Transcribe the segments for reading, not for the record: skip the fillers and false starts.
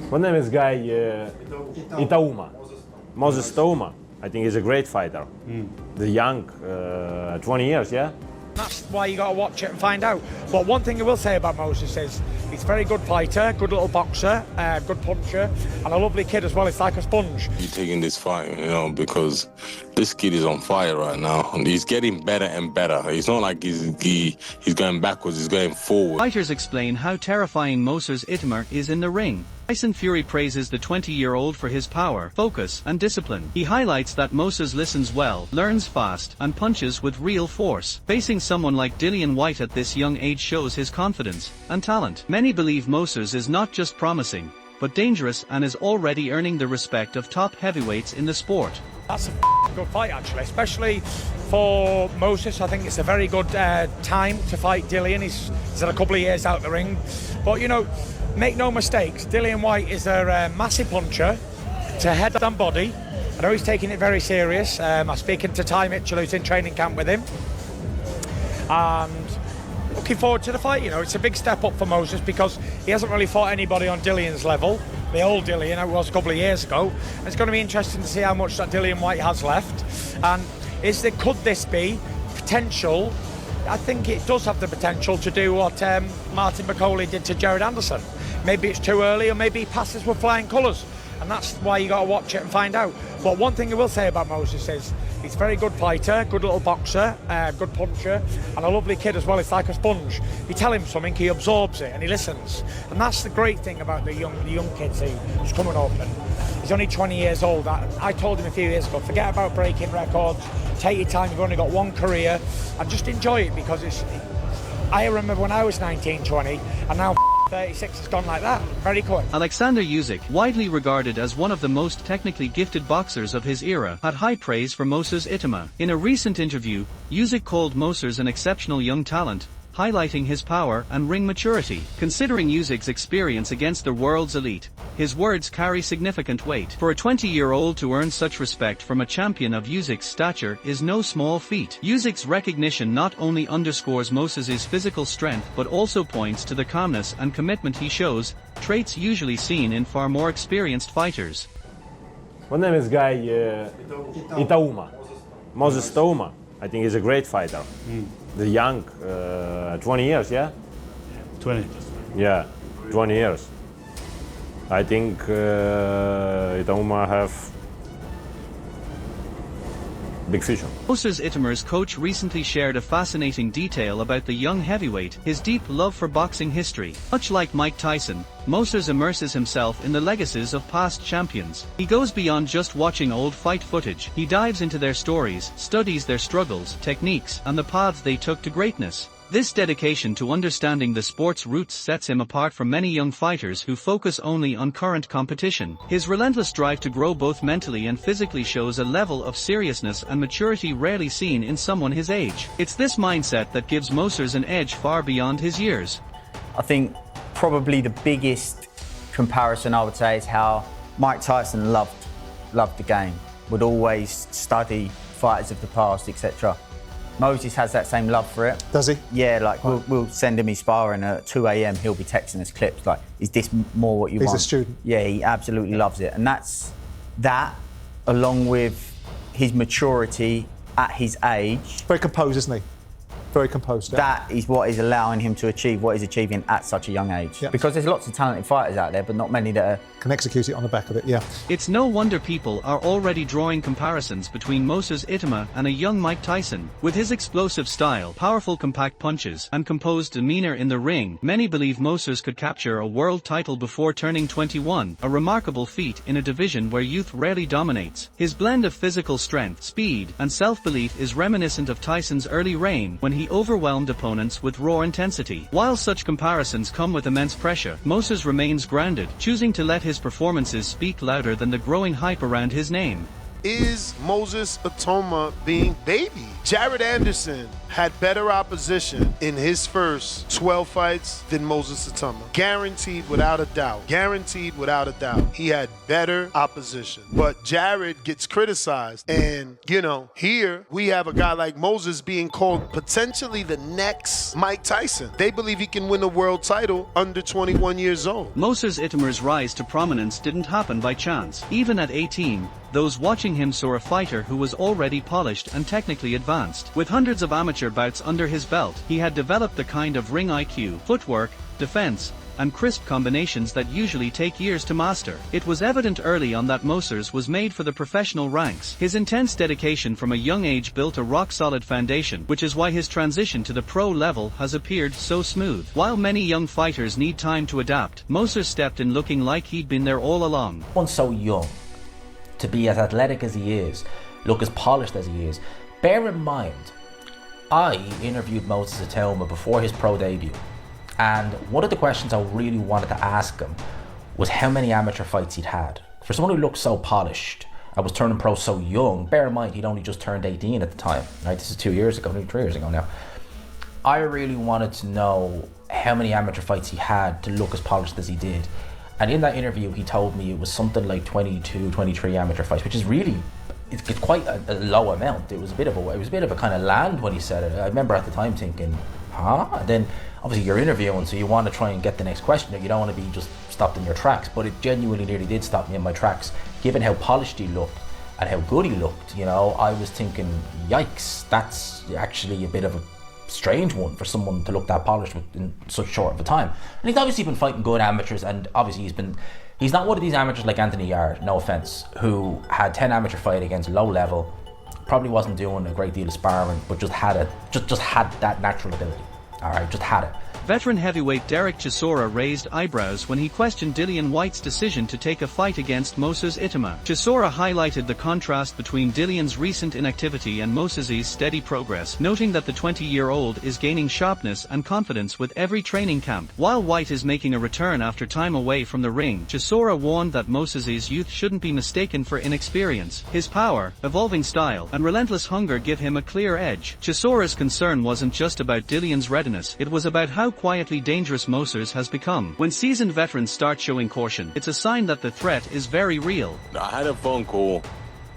My name is Guy Itauma. Moses Itauma. I think he's a great fighter. The young, 20 years, yeah? That's why you got to watch it and find out. But one thing I will say about Moses is he's a very good fighter, good little boxer, good puncher, and a lovely kid as well. It's like a sponge. You're taking this fight, because this kid is on fire right now. And he's getting better and better. It's not like he's going backwards, he's going forward. Fighters explain how terrifying Moses Itauma is in the ring. Tyson Fury praises the 20-year-old for his power, focus, and discipline. He highlights that Moses listens well, learns fast, and punches with real force. Facing someone like Dillian Whyte at this young age shows his confidence and talent. Many believe Moses is not just promising, but dangerous and is already earning the respect of top heavyweights in the sport. That's a good fight, actually, especially for Moses. I think it's a very good time to fight Dillian. He's had a couple of years out the ring. But, make no mistakes, Dillian Whyte is a massive puncher to head and body. I know he's taking it very serious. I'm speaking to Ty Mitchell, who's in training camp with him. And looking forward to the fight. It's a big step up for Moses because he hasn't really fought anybody on Dillian's level. The old Dillian, it was a couple of years ago. And it's going to be interesting to see how much that Dillian Whyte has left. And could this be potential? I think it does have the potential to do what Martin McCauley did to Jared Anderson. Maybe it's too early, or maybe he passes with flying colours. And that's why you got to watch it and find out. But one thing I will say about Moses is he's a very good fighter, good little boxer, good puncher, and a lovely kid as well. It's like a sponge. You tell him something, he absorbs it and he listens. And that's the great thing about the young kids who's coming up. And he's only 20 years old. I told him a few years ago, forget about breaking records, take your time, you've only got one career, and just enjoy it because I remember when I was 19, 20, and now 36 has gone like that, very quick. Alexander Usyk, widely regarded as one of the most technically gifted boxers of his era, had high praise for Moses Itauma. In a recent interview, Usyk called Moses an exceptional young talent, highlighting his power and ring maturity. Considering Usyk's experience against the world's elite, his words carry significant weight. For a 20-year-old to earn such respect from a champion of Usyk's stature is no small feat. Usyk's recognition not only underscores Moses's physical strength but also points to the calmness and commitment he shows, traits usually seen in far more experienced fighters. My name is Guy Itauma. Moses Itauma. I think he's a great fighter. The young, 20 years, yeah? 20. Yeah, 20 years. I think Itauma have big future. Moses Itauma's coach recently shared a fascinating detail about the young heavyweight, his deep love for boxing history. Much like Mike Tyson, Moses immerses himself in the legacies of past champions. He goes beyond just watching old fight footage. He dives into their stories, studies their struggles, techniques, and the paths they took to greatness. This dedication to understanding the sport's roots sets him apart from many young fighters who focus only on current competition. His relentless drive to grow both mentally and physically shows a level of seriousness and maturity rarely seen in someone his age. It's this mindset that gives Moses an edge far beyond his years. I think probably the biggest comparison I would say is how Mike Tyson loved the game, would always study fighters of the past, etc. Moses has that same love for it. Does he? Yeah, like we'll send him his sparring at 2 a.m. He'll be texting us clips like, is this more what you want? He's a student. Yeah, he absolutely loves it. And that's that, along with his maturity at his age. Very composed, isn't he? Very composed. Yeah. That is what is allowing him to achieve what he's achieving at such a young age. Yeah. Because there's lots of talented fighters out there, but not many that can execute it on the back of it, yeah. It's no wonder people are already drawing comparisons between Moses Itauma and a young Mike Tyson. With his explosive style, powerful compact punches, and composed demeanor in the ring, many believe Moses could capture a world title before turning 21, a remarkable feat in a division where youth rarely dominates. His blend of physical strength, speed, and self-belief is reminiscent of Tyson's early reign when he overwhelmed opponents with raw intensity. While such comparisons come with immense pressure, Moses remains grounded, choosing to let his performances speak louder than the growing hype around his name. is Moses Itauma being baby? Jared Anderson had better opposition in his first 12 fights than Moses Itauma. Guaranteed without a doubt. Guaranteed without a doubt. He had better opposition. But Jared gets criticized. And, you know, here we have a guy like Moses being called potentially the next Mike Tyson. They believe he can win a world title under 21 years old. Moses Itauma's rise to prominence didn't happen by chance. Even at 18, those watching him saw a fighter who was already polished and technically advanced. With hundreds of amateur bouts under his belt, he had developed the kind of ring IQ, footwork, defense, and crisp combinations that usually take years to master. It was evident early on that Moses was made for the professional ranks. His intense dedication from a young age built a rock-solid foundation, which is why his transition to the pro level has appeared so smooth. While many young fighters need time to adapt, Moses stepped in looking like he'd been there all along. One so young, to be as athletic as he is, look as polished as he is. Bear in mind, I interviewed Moses Itauma before his pro debut, and one of the questions I really wanted to ask him was how many amateur fights he'd had. For someone who looked so polished and was turning pro so young, bear in mind he'd only just turned 18 at the time, right? This is 2 years ago, maybe 3 years ago now. I really wanted to know how many amateur fights he had to look as polished as he did. And in that interview, he told me it was something like 22, 23 amateur fights, which is really, it's quite a low amount. It was a bit of a kind of land when he said it. I remember at the time thinking, huh? And then obviously you're interviewing, so you want to try and get the next question. You don't want to be just stopped in your tracks, but it genuinely nearly did stop me in my tracks, given how polished he looked and how good he looked. You know, I was thinking, yikes, that's actually a bit of a strange one for someone to look that polished in such short of a time. And he's obviously been fighting good amateurs, and obviously he's not one of these amateurs like Anthony Yard, no offense, who had 10 amateur fight against low level, probably wasn't doing a great deal of sparring, but just had that natural ability. All right, just had it. Veteran heavyweight Derek Chisora raised eyebrows when he questioned Dillian Whyte's decision to take a fight against Moses Itauma. Chisora highlighted the contrast between Dillian's recent inactivity and Moses's steady progress, noting that the 20-year-old is gaining sharpness and confidence with every training camp. While Whyte is making a return after time away from the ring, Chisora warned that Moses's youth shouldn't be mistaken for inexperience. His power, evolving style, and relentless hunger give him a clear edge. Chisora's concern wasn't just about Dillian's readiness, it was about how quietly dangerous Moses has become. When seasoned veterans start showing caution, it's a sign that the threat is very real. I had a phone call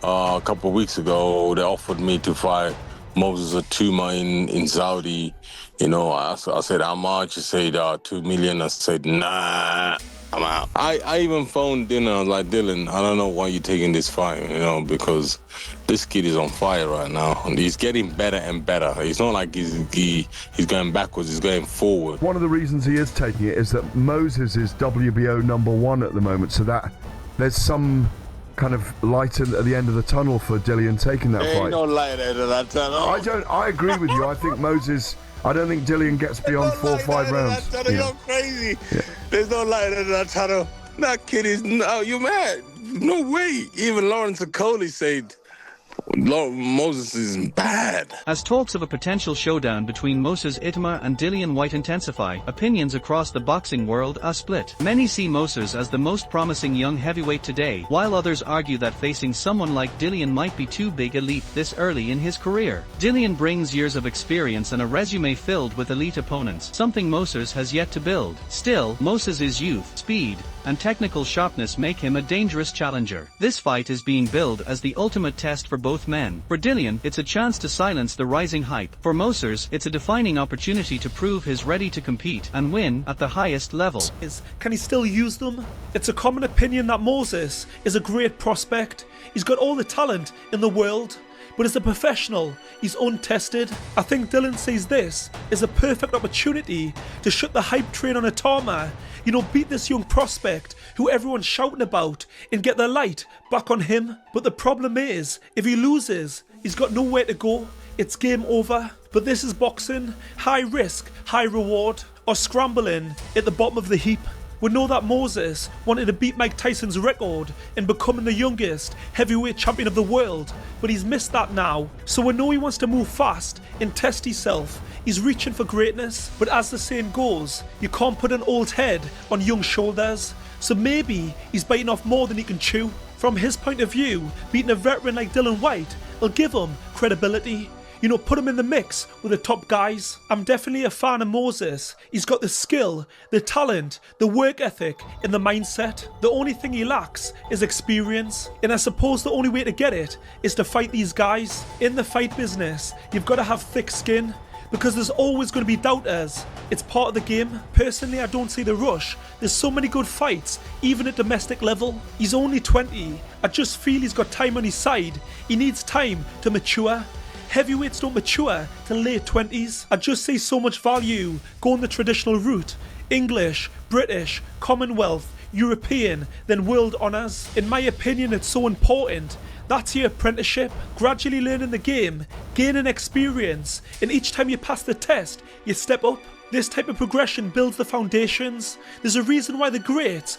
a couple of weeks ago. They offered me to fight Moses Itauma in Saudi. You know, I said, how much? He said, 2 million. I said, nah, I'm out. I even phoned Dylan. I was like, Dylan, I don't know why you're taking this fight, you know, because this kid is on fire right now. And he's getting better and better. It's not like he's going backwards, he's going forward. One of the reasons he is taking it is that Moses is WBO #1 at the moment, so that there's some kind of light at the end of the tunnel for Dillian taking that fight. Ain't no light at the end of that tunnel. I agree with you. I think I don't think Dillian gets beyond 4 or 5 rounds. You're crazy. Yeah. There's no light at that tunnel. That kid is, no, you mad. No way. Even Lawrence Okoli said, Moses is bad. As talks of a potential showdown between Moses Itauma and Dillian Whyte intensify, opinions across the boxing world are split. Many see Moses as the most promising young heavyweight today, while others argue that facing someone like Dillian might be too big a leap this early in his career. Dillian brings years of experience and a resume filled with elite opponents, something Moses has yet to build. Still, Moses's youth, speed, and technical sharpness make him a dangerous challenger. This fight is being billed as the ultimate test for both men. For Dillian, it's a chance to silence the rising hype. For Moses, it's a defining opportunity to prove he's ready to compete and win at the highest level. Can he still use them? It's a common opinion that Moses is a great prospect. He's got all the talent in the world, but as a professional, he's untested. I think Dillian sees this as a perfect opportunity to shut the hype train on Itauma, beat this young prospect who everyone's shouting about and get the light back on him. But the problem is, if he loses, he's got nowhere to go. It's game over. But this is boxing, high risk, high reward, or scrambling at the bottom of the heap. We know that Moses wanted to beat Mike Tyson's record in becoming the youngest heavyweight champion of the world, but he's missed that now. So we know he wants to move fast and test himself. He's reaching for greatness, but as the saying goes, you can't put an old head on young shoulders. So maybe he's biting off more than he can chew. From his point of view, beating a veteran like Dillian Whyte will give him credibility. You know, put him in the mix with the top guys. I'm definitely a fan of Moses. He's got the skill, the talent, the work ethic, and the mindset. The only thing he lacks is experience. And I suppose the only way to get it is to fight these guys. In the fight business, you've got to have thick skin, because there's always going to be doubters. It's part of the game. Personally, I don't see the rush. There's so many good fights, even at domestic level. He's only 20. I just feel he's got time on his side. He needs time to mature. Heavyweights don't mature till late 20s. I just see so much value going the traditional route. English, British, Commonwealth, European, then world honours. In my opinion, it's so important. That's your apprenticeship, gradually learning the game, gaining experience, and each time you pass the test, you step up. This type of progression builds the foundations. There's a reason why the greats